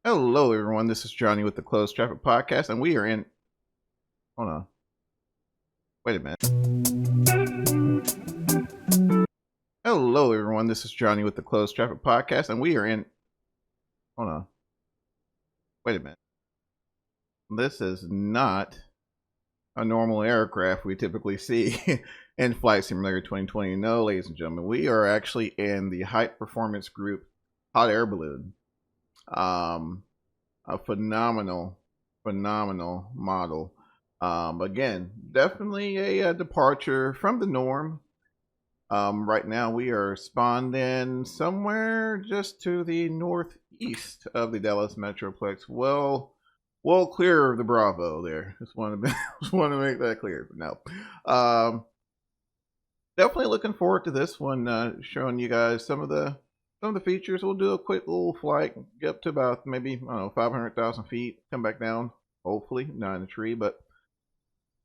Hello, everyone. This is Johnny with the Closed Traffic Podcast, and we are in. Hold on. Wait a minute. Hello, everyone. This is Johnny with the Closed Traffic Podcast, and we are in. Hold on. Wait a minute. This is not a normal aircraft we typically see in Flight Simulator 2020. No, ladies and gentlemen, we are actually in the High Performance Group hot air balloon. A phenomenal model. Again, definitely a departure from the norm. Right now, we are spawned in somewhere just to the northeast of the Dallas Metroplex. Well clear of the Bravo there. Just want to make that clear. But no, definitely looking forward to this one. Showing you guys some of the features. We'll do a quick little flight, get up to about maybe I don't know 500,000 feet, come back down. Hopefully, not in a tree, but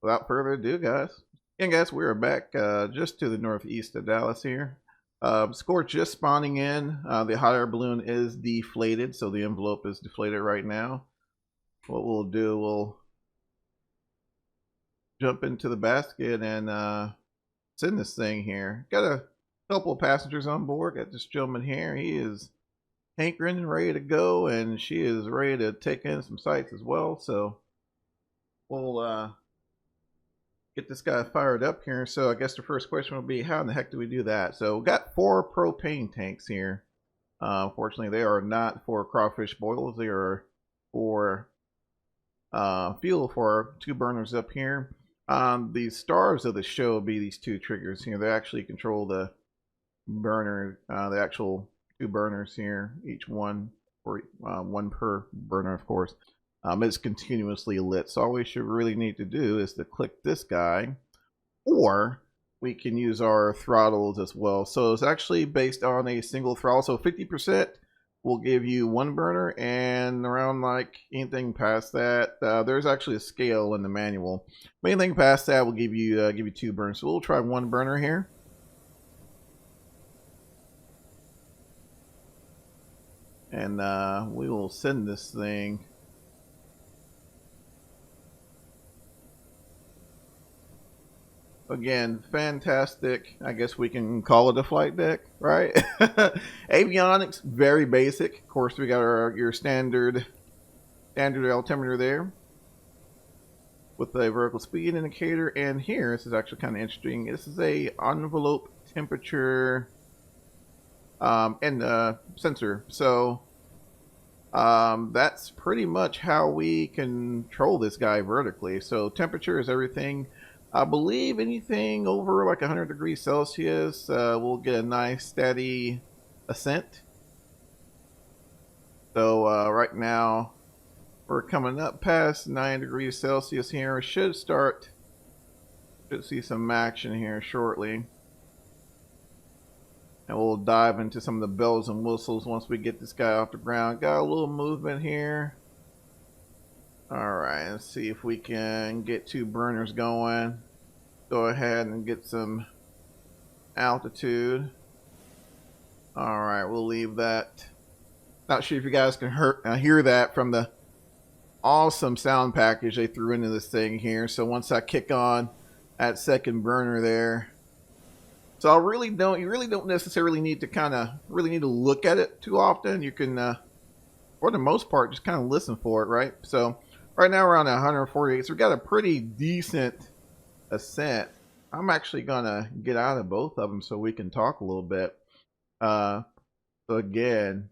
without further ado, guys. And guys, we are back just to the northeast of Dallas here. Score just spawning in. The hot air balloon is deflated, so the envelope is deflated right now. What we'll do, we'll jump into the basket and send this thing here. Got a couple of passengers on board. Got this gentleman here. He is hankering and ready to go, and she is ready to take in some sights as well. So we'll get this guy fired up here. So I guess the first question will be, how in the heck do we do that? So we got 4 propane tanks here. Unfortunately, they are not for crawfish boils. They are for fuel for 2 burners up here. The stars of the show will be these 2 triggers here. They actually control the burner, the actual 2 burners here, each one, or one per burner, of course. It's continuously lit, so all we should really need to do is to click this guy, or we can use our throttles as well. So it's actually based on a single throttle, so 50% will give you 1 burner, and around like anything past that, there's actually a scale in the manual. But anything past that will give you 2 burners. So we'll try 1 burner here. And we will send this thing. Again, fantastic. I guess we can call it a flight deck, right? Avionics, very basic. Of course, we got your standard altimeter there with the vertical speed indicator. And here, this is actually kind of interesting. This is a envelope temperature and sensor. So that's pretty much how we control this guy vertically. So temperature is everything. I believe anything over like 100 degrees Celsius will get a nice steady ascent. So right now we're coming up past 9 degrees Celsius here. Should see some action here shortly. And we'll dive into some of the bells and whistles once we get this guy off the ground. Got a little movement here. Alright, let's see if we can get 2 burners going. Go ahead and get some altitude. Alright, we'll leave that. Not sure if you guys can hear that from the awesome sound package they threw into this thing here. So once I kick on that second burner there. So you really don't necessarily need to look at it too often. You can, for the most part, just kind of listen for it, right? So right now we're on 148, so we got a pretty decent ascent. I'm actually gonna get out of both of them so we can talk a little bit. So again,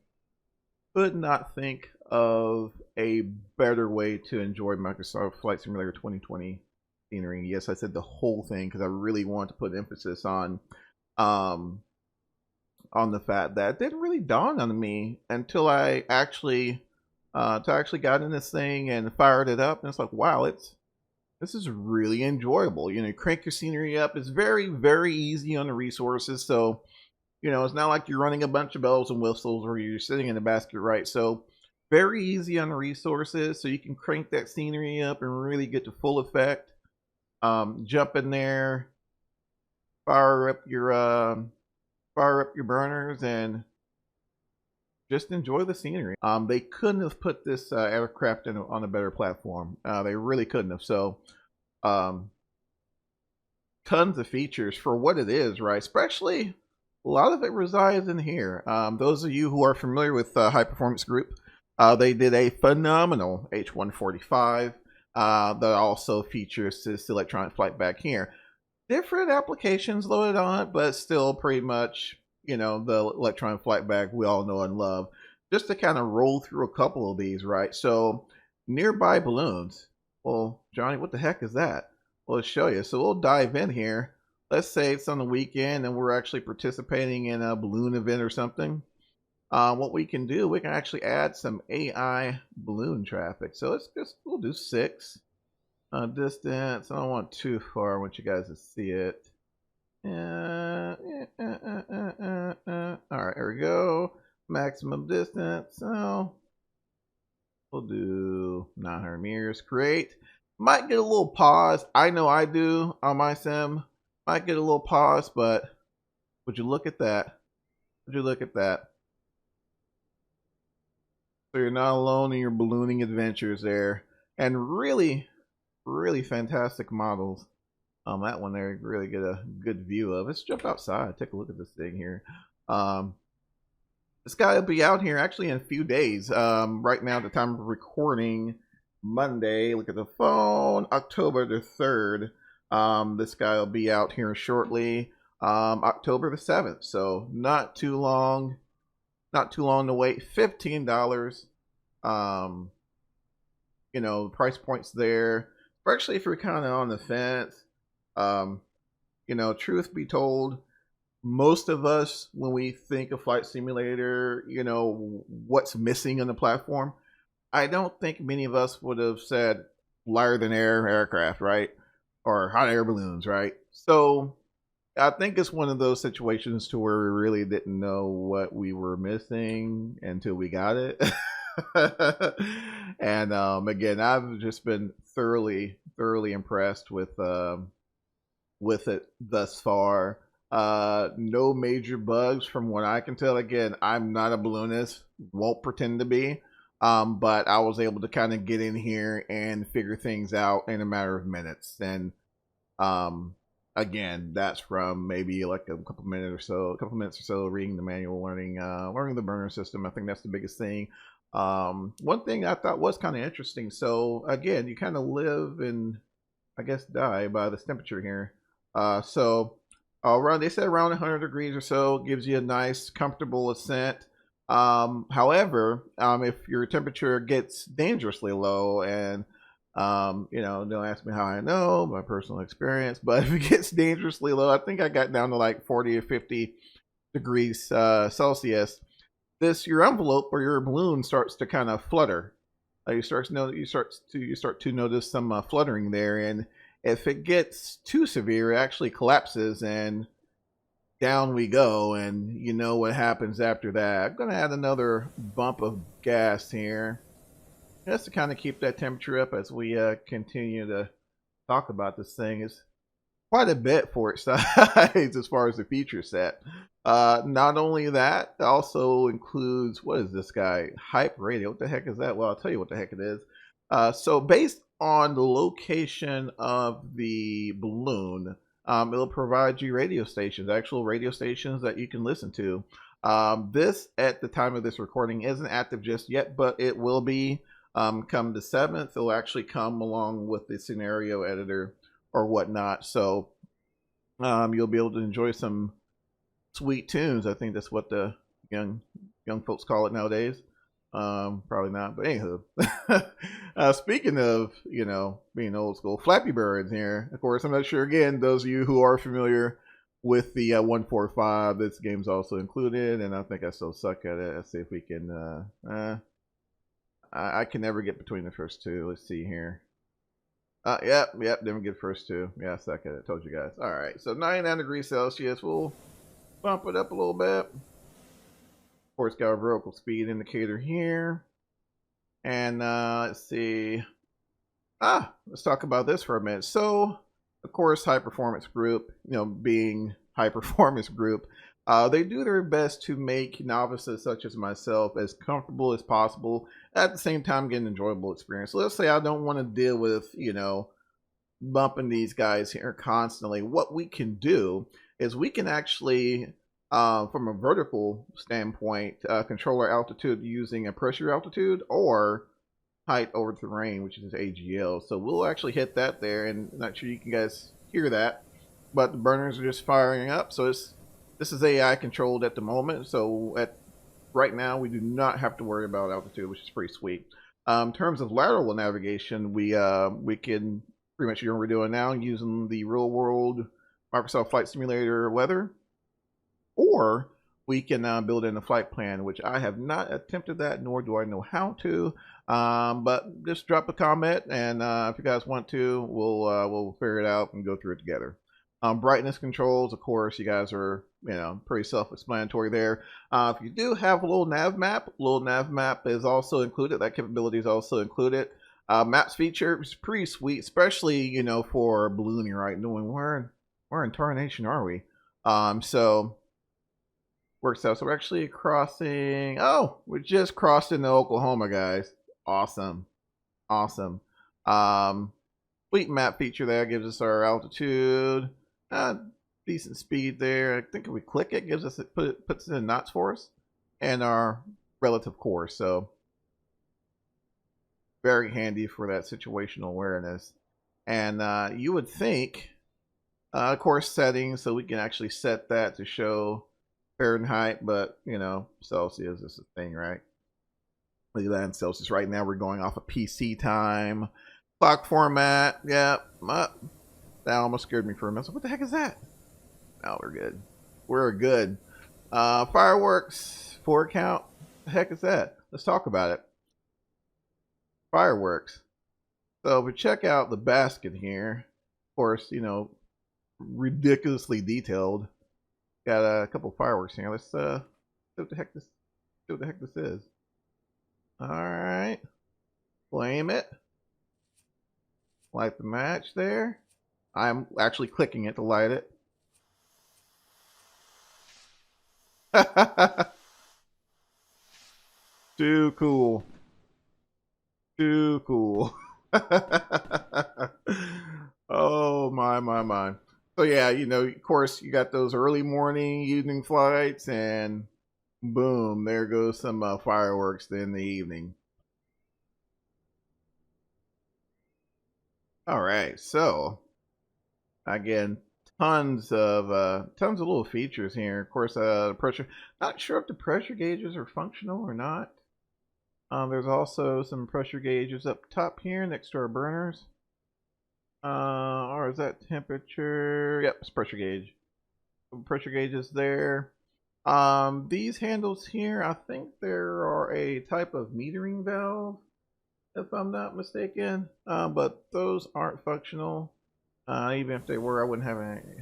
could not think of a better way to enjoy Microsoft Flight Simulator 2020 scenery. Yes, I said the whole thing because I really want to put emphasis on the fact that it didn't really dawn on me until I actually got in this thing and fired it up, and it's like, wow, this is really enjoyable. You know, crank your scenery up. It's very, very easy on the resources. So, you know, it's not like you're running a bunch of bells and whistles or you're sitting in a basket, right? So very easy on the resources. So you can crank that scenery up and really get to full effect. Jump in there, fire up your burners, and just enjoy the scenery. They couldn't have put this aircraft on a better platform. They really couldn't have. So, um, tons of features for what it is, right? Especially a lot of it resides in here. Those of you who are familiar with High Performance Group, they did a phenomenal H145 that also features this electronic flight back here. Different applications loaded on it, but still pretty much, the electronic flight bag we all know and love. Just to kind of roll through a couple of these, right? So, nearby balloons. Well, Johnny, what the heck is that? Well, let's show you. So we'll dive in here. Let's say it's on the weekend and we're actually participating in a balloon event or something. What we can do, we can actually add some AI balloon traffic. So we'll do 6. Distance, I don't want too far. I want you guys to see it. All right, here we go. Maximum distance. So we'll do 900 meters. Great. Might get a little pause. I know I do on my sim. Might get a little pause, but would you look at that? Would you look at that? So you're not alone in your ballooning adventures there. And really, really fantastic models. That one there, really get a good view of. Let's jump outside, take a look at this thing here. This guy will be out here actually in a few days. Right now, at the time of recording, Monday, look at the phone, October the 3rd. This guy will be out here shortly, October the 7th. So not too long to wait. $15. Price points there. Especially if you're kind of on the fence. Truth be told, most of us, when we think of flight simulator, what's missing on the platform, I don't think many of us would have said lighter than air aircraft, right? Or hot air balloons, right? So I think it's one of those situations to where we really didn't know what we were missing until we got it. And again, I've just been thoroughly impressed with it thus far. No major bugs from what I can tell. Again, I'm not a balloonist, won't pretend to be. But I was able to kind of get in here and figure things out in a matter of minutes. And again, that's from maybe like a couple minutes or so reading the manual, learning the burner system. I think that's the biggest thing. One thing I thought was kind of interesting. So again, you kind of live and I guess die by this temperature here. They said around 100 degrees or so gives you a nice, comfortable ascent. However, if your temperature gets dangerously low, and don't ask me how I know, my personal experience, but if it gets dangerously low, I think I got down to like 40 or 50 degrees Celsius. Your envelope or your balloon starts to kind of flutter. You start to notice some fluttering there, and if it gets too severe, it actually collapses and down we go, and you know what happens after that. I'm going to add another bump of gas here just to kind of keep that temperature up as we continue to talk about this thing. It's quite a bit for its size as far as the feature set. Not only that, it also includes, what is this guy? Hype radio. What the heck is that? Well, I'll tell you what the heck it is. So based on the location of the balloon, it'll provide you actual radio stations that you can listen to. This, at the time of this recording, isn't active just yet, but it will be come the 7th. It'll actually come along with the scenario editor or whatnot. So you'll be able to enjoy some sweet tunes. I think that's what the young folks call it nowadays. Probably not, but anywho. Speaking of, being old school, Flappy Birds here. Of course, I'm not sure, again, those of you who are familiar with the 145, this game's also included, and I think I still suck at it. Let's see if we can, I can never get between the first two. Let's see here. Yep, didn't get first two. Yeah, I suck at it. Told you guys. All right, so 99 degrees Celsius. We'll bump it up a little bit. Of course, got a vertical speed indicator here. And let's see. Let's talk about this for a minute. So, of course, High Performance Group, being High Performance Group, They do their best to make novices such as myself as comfortable as possible, at the same time get an enjoyable experience. So let's say I don't want to deal with, bumping these guys here constantly. What we can do is we can actually, from a vertical standpoint, control our altitude using a pressure altitude or height over terrain, which is AGL. So we'll actually hit that there, and I'm not sure you can guys hear that, but the burners are just firing up. So this is AI controlled at the moment. So at right now we do not have to worry about altitude, which is pretty sweet. In terms of lateral navigation, we can pretty much do what we're doing now using the real world Microsoft Flight Simulator weather, or we can build in a flight plan, which I have not attempted that, nor do I know how to. But just drop a comment, and if you guys want to, we'll figure it out and go through it together. Brightness controls, of course, you guys are pretty self-explanatory there. If you do have a little nav map is also included. That capability is also included. Maps feature is pretty sweet, especially for ballooning, right? Knowing where in tarnation are we? So works out. So we're actually crossing. Oh, we just crossed into Oklahoma, guys. Awesome. Sweet map feature there gives us our altitude. Decent speed there. I think if we click it, puts it in knots for us, and our relative course. So very handy for that situational awareness. And you would think, course settings, so we can actually set that to show Fahrenheit, but Celsius is the thing, right? Look at that in Celsius. Right now we're going off of PC time. Clock format, yeah. That almost scared me for a minute. So what the heck is that? Oh, we're good. We're good. Fireworks, 4 count. The heck is that? Let's talk about it. Fireworks. So if we check out the basket here, of course, ridiculously detailed. Got a couple of fireworks here. Let's see what the heck this is. All right. Flame it. Light the match there. I'm actually clicking it to light it. Too cool. Too cool. Oh my. So yeah, of course you got those early morning, evening flights, and boom, there goes some fireworks in the evening. All right, so again, tons of little features here. Of course, the pressure. Not sure if the pressure gauges are functional or not. There's also some pressure gauges up top here next to our burners. Or is that temperature? Yep, it's pressure gauge. Pressure gauges there. These handles here, I think there are a type of metering valve, if I'm not mistaken. But those aren't functional. Even if they were, I wouldn't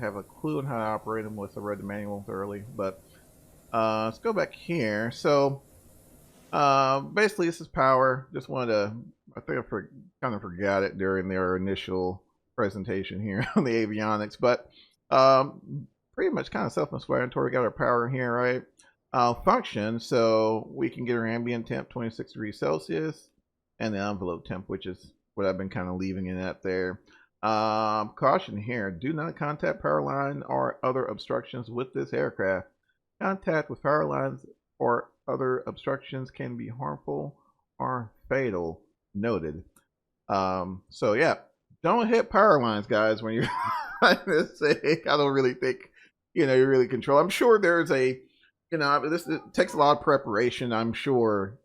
have a clue on how to operate them with the read the manual thoroughly. But let's go back here. So basically, this is power. Just wanted to, I think I kind of forgot it during their initial presentation here on the avionics, but pretty much kind of self-explanatory. Got our power here, right? Function, so we can get our ambient temp 26 degrees Celsius and the envelope temp, which is what I've been kind of leaving it at there. Caution here, do not contact power line or other obstructions with this aircraft. Contact with power lines or other obstructions can be harmful or fatal. Noted. So yeah, don't hit power lines, guys, when you're trying to say. I don't really think you really control. I'm sure there's a this it takes a lot of preparation, I'm sure,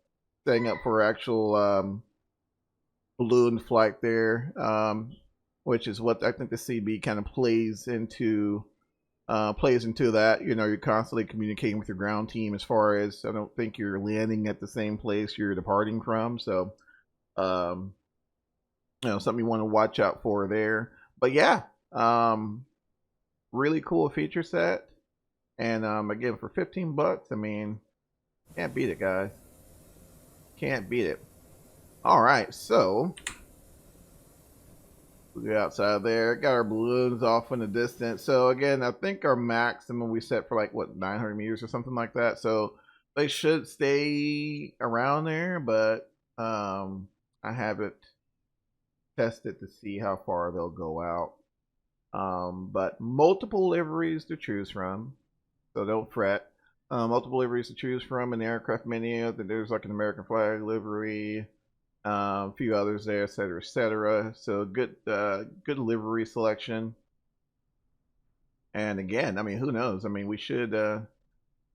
setting up for actual balloon flight there, which is what I think the CB kind of plays into that. You're constantly communicating with your ground team as far as, I don't think you're landing at the same place you're departing from. So something you want to watch out for there. But yeah, really cool feature set. And again, for $15, I mean, can't beat it, guys. Can't beat it. All right, so We go outside there. Got our balloons off in the distance. So again, I think our maximum we set for like what 900 meters or something like that. So they should stay around there, but I haven't tested to see how far they'll go out. But multiple liveries to choose from, so don't fret. Multiple liveries to choose from in the aircraft menu. There's like an American flag livery, a few others there, etc., etc. So good livery selection. And again, I mean, who knows? I mean, we should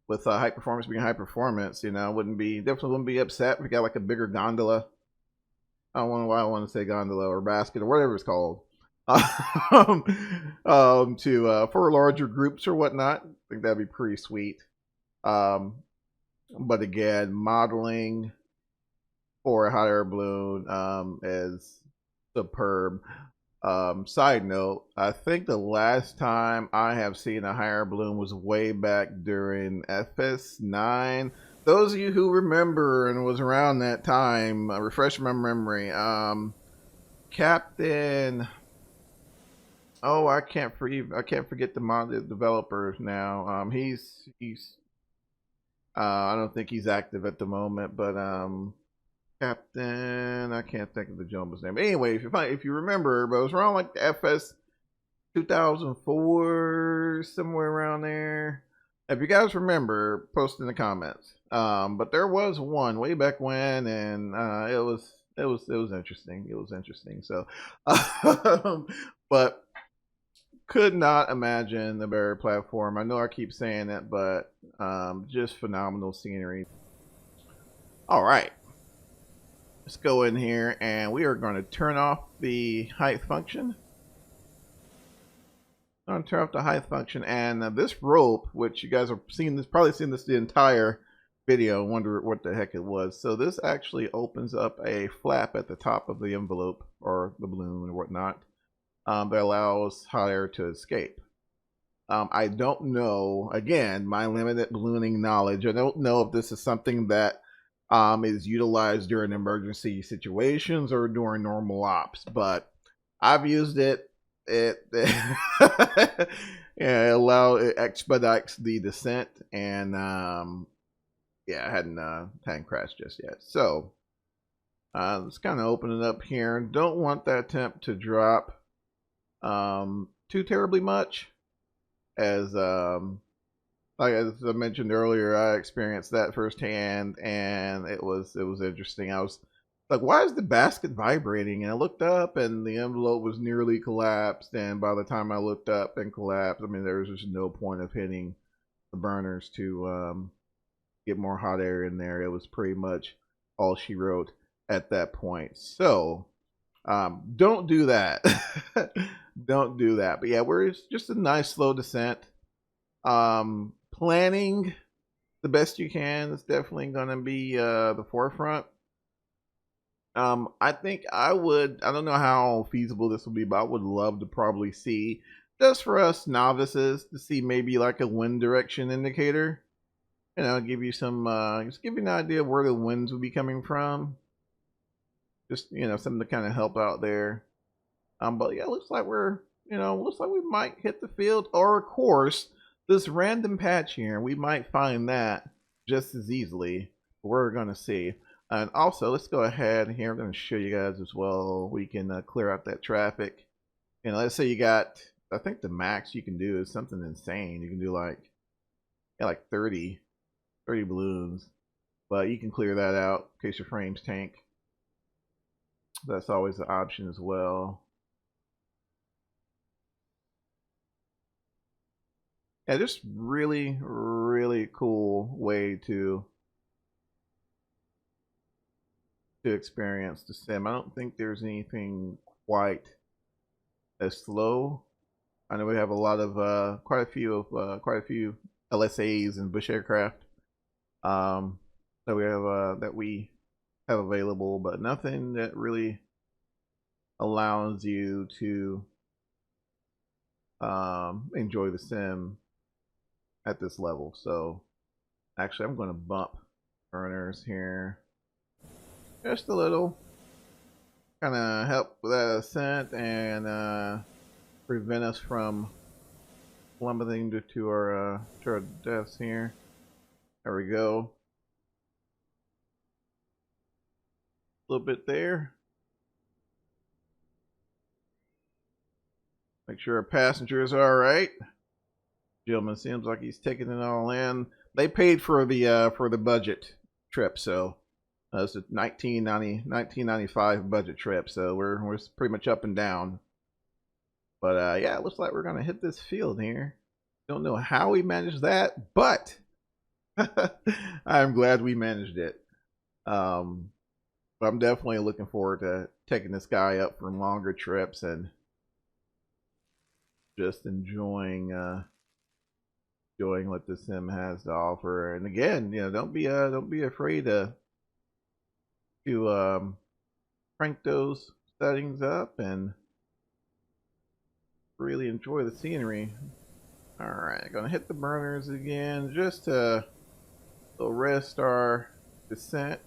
with high performance being high performance, definitely wouldn't be upset if we got like a bigger gondola. I don't know why I want to say gondola or basket or whatever it's called. To for larger groups or whatnot. I think that'd be pretty sweet. But again, modeling for a hot air balloon is superb. Side note, I think the last time I have seen a hot air balloon was way back during FS9. Those of you who remember and was around that time, refresh my memory. Captain. Oh, I can't forget the developer now. He's I don't think he's active at the moment, but Captain, I can't think of the gentleman's name. Anyway, if you remember, but it was around like the FS 2004, somewhere around there. If you guys remember, post in the comments. But there was one way back when, and it was interesting. It was interesting. So, but could not imagine the Barrier platform. I know I keep saying it, but just phenomenal scenery. All right, let's go in here and we are going to turn off the height function. I'm going to turn off the height function, and this rope, which you guys have seen this, probably seen this the entire video, wonder what the heck it was. So this actually opens up a flap at the top of the envelope or the balloon or whatnot. That allows hot air to escape. I don't know, again, my limited ballooning knowledge, I don't know if this is something that is utilized during emergency situations or during normal ops, but I've used it. Yeah, it expedites the descent, and yeah, I hadn't crashed just yet. So let's kind of open it up here. Don't want that temp to drop too terribly much, as as I mentioned earlier, I experienced that firsthand, and it was interesting. I was like, why is the basket vibrating? And I looked up, and the envelope was nearly collapsed. And by the time I looked up and collapsed, I mean, there was just no point of hitting the burners to get more hot air in there. It was pretty much all she wrote at that point. So don't do that. Don't do that. But yeah, it's just a nice slow descent. Planning the best you can is definitely going to be the forefront. I think I don't know how feasible this will be, but I would love to probably see, just for us novices, to see maybe like a wind direction indicator. Give you some, just give you an idea of where the winds would be coming from. Just, something to kind of help out there. But yeah, looks like looks like we might hit the field, or of course, this random patch here, we might find that just as easily. We're going to see. And also, let's go ahead here. I'm going to show you guys as well. We can clear out that traffic. Let's say you got, I think the max you can do is something insane. You can do like 30 balloons. But you can clear that out in case your frames tank. That's always the option as well. Yeah, just really, really cool way to experience the sim. I don't think there's anything quite as slow. I know we have a lot of quite a few LSAs and bush aircraft that we have available, but nothing that really allows you to enjoy the sim at this level. So actually, I'm going to bump burners here just a little. kind of help with that ascent and prevent us from plummeting to our deaths here. There we go. A little bit there. Make sure our passengers are all right. Gentleman seems like he's taking it all in. They paid for the budget trip, so it's a 1995 budget trip, so we're pretty much up and down. But yeah, it looks like we're gonna hit this field here. Don't know how we managed that, but I'm glad we managed it. But I'm definitely looking forward to taking this guy up for longer trips and just enjoying what the sim has to offer. And again, don't be afraid to crank those settings up and really enjoy the scenery. All right, gonna hit the burners again just to rest our descent.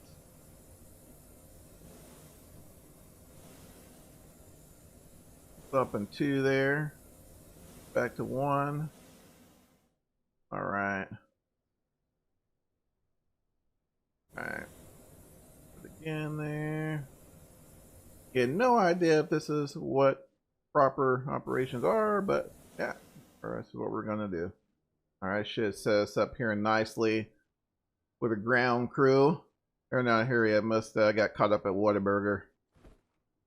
Up in 2 there, back to 1. All right. Put it again there. Get no idea if this is what proper operations are, but yeah, that's what we're gonna do. All right, should set us up here nicely with a ground crew. They're not here yet. Must got caught up at Whataburger.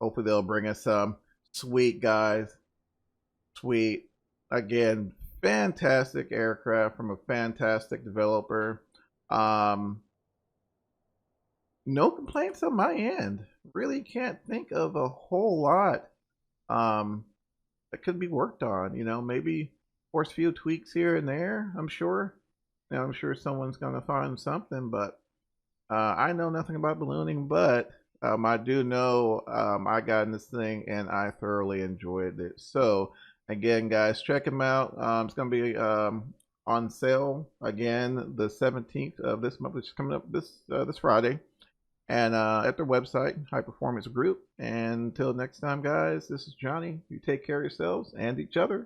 Hopefully they'll bring us some. Sweet, guys. Sweet. Again, fantastic aircraft from a fantastic developer. No complaints on my end. Really can't think of a whole lot that could be worked on. Maybe force few tweaks here and there. I'm sure. I'm sure someone's gonna find something, but I know nothing about ballooning, but I do know I got in this thing and I thoroughly enjoyed it. So again, guys, check them out. It's going to be on sale again the 17th of this month, which is coming up this Friday, and at their website, High Performance Group. And until next time, guys, this is Johnny. You take care of yourselves and each other.